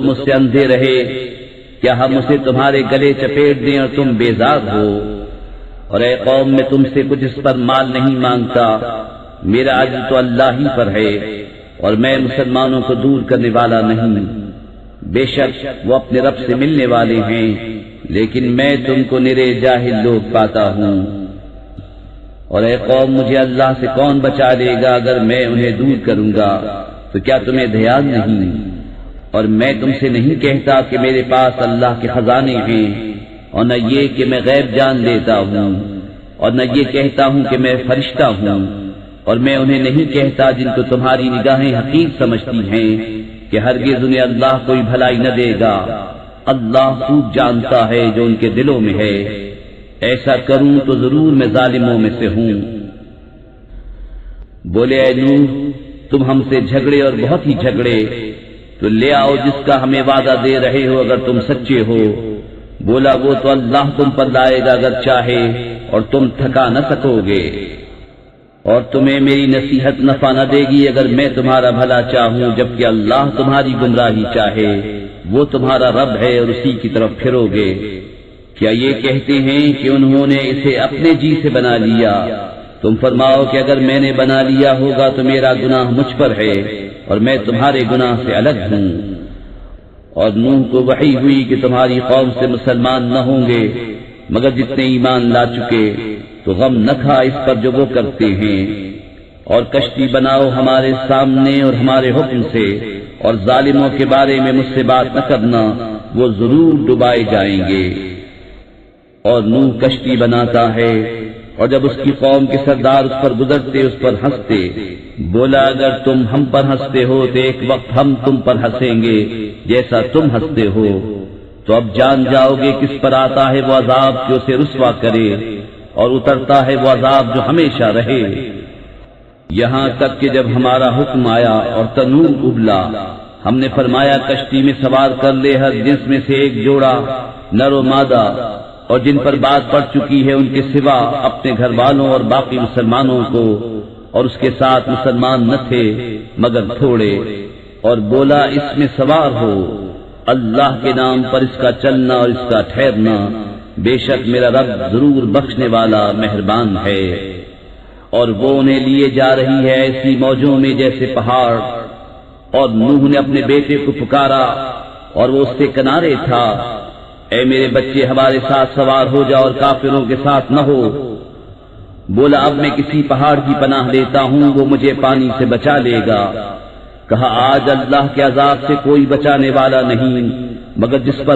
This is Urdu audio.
مجھ سے اندھے رہے، کیا ہم اسے تمہارے گلے چپیٹ دیں اور تم بیزار ہو؟ اور اے قوم، میں تم سے کچھ اس پر مال نہیں مانگتا، میرا عجز تو اللہ ہی پر ہے، اور میں مسلمانوں کو دور کرنے والا نہیں۔ بے شک وہ اپنے رب سے ملنے والے ہیں، لیکن میں تم کو نرے جاہل لوگ پاتا ہوں۔ اور اے قوم، مجھے اللہ سے کون بچا لے گا اگر میں انہیں دور کروں گا؟ تو کیا تمہیں دھیان نہیں؟ اور میں تم سے نہیں کہتا کہ میرے پاس اللہ کے خزانے ہیں، اور نہ یہ کہ میں غیب جان لیتا ہوں، اور نہ یہ کہتا ہوں کہ میں فرشتہ ہوں، اور میں انہیں نہیں کہتا جن کو تمہاری نگاہیں حقیر سمجھتی ہیں کہ ہرگز انہیں اللہ کوئی بھلائی نہ دے گا۔ اللہ خوب جانتا ہے جو ان کے دلوں میں ہے، ایسا کروں تو ضرور میں ظالموں میں سے ہوں۔ بولے اے نوح، تم ہم سے جھگڑے اور بہت ہی جھگڑے، تو لے آؤ جس کا ہمیں وعدہ دے رہے ہو اگر تم سچے ہو۔ بولا وہ تو اللہ تم پر لائے گا اگر چاہے، اور تم تھکا نہ سکو گے، اور تمہیں میری نصیحت نفع نہ دے گی اگر میں تمہارا بھلا چاہوں، جبکہ اللہ تمہاری گمراہی چاہے۔ وہ تمہارا رب ہے اور اسی کی طرف پھرو گے۔ کیا یہ کہتے ہیں کہ انہوں نے اسے اپنے جی سے بنا لیا؟ تم فرماؤ کہ اگر میں نے بنا لیا ہوگا تو میرا گناہ مجھ پر ہے، اور میں تمہارے گناہ سے الگ ہوں۔ اور نوح کو وحی ہوئی کہ تمہاری قوم سے مسلمان نہ ہوں گے مگر جتنے ایمان لا چکے، تو غم نہ کھا اس پر جو وہ کرتے ہیں، اور کشتی بناؤ ہمارے سامنے اور ہمارے حکم سے، اور ظالموں کے بارے میں مجھ سے بات نہ کرنا، وہ ضرور ڈبائے جائیں گے۔ اور نوح کشتی بناتا ہے، اور جب اس کی قوم کے سردار اس پر گزرتے اس پر ہنستے، بولا اگر تم ہم پر ہنستے ہو تو ایک وقت ہم تم پر ہنسیں گے جیسا تم ہنستے ہو، تو اب جان جاؤ گے کس پر آتا ہے وہ عذاب جو اسے رسوا کرے، اور اترتا ہے وہ عذاب جو ہمیشہ رہے۔ یہاں تک کہ جب ہمارا حکم آیا اور تنور ابلا، ہم نے فرمایا کشتی میں سوار کر لے ہر جنس میں سے ایک جوڑا، نر و مادہ، اور جن پر بات پڑ چکی ہے ان کے سوا اپنے گھر والوں اور باقی مسلمانوں کو، اور اس کے ساتھ مسلمان نہ تھے مگر تھوڑے، اور بولا اس میں سوار ہو، اللہ کے نام پر اس کا چلنا اور اس کا ٹھہرنا، بے شک میرا رب ضرور بخشنے والا مہربان ہے۔ اور وہ انہیں لیے جا رہی ہے ایسی موجوں میں جیسے پہاڑ۔ اور نوح نے اپنے بیٹے کو پکارا اور وہ اس سے کنارے تھا، اے میرے بچے ہمارے ساتھ سوار ہو جا اور کافروں کے ساتھ نہ ہو۔ بولا اب میں کسی پہاڑ کی پناہ لیتا ہوں، وہ مجھے پانی سے بچا لے گا۔ کہا آج اللہ کے عذاب سے کوئی بچانے والا نہیں مگر جس پر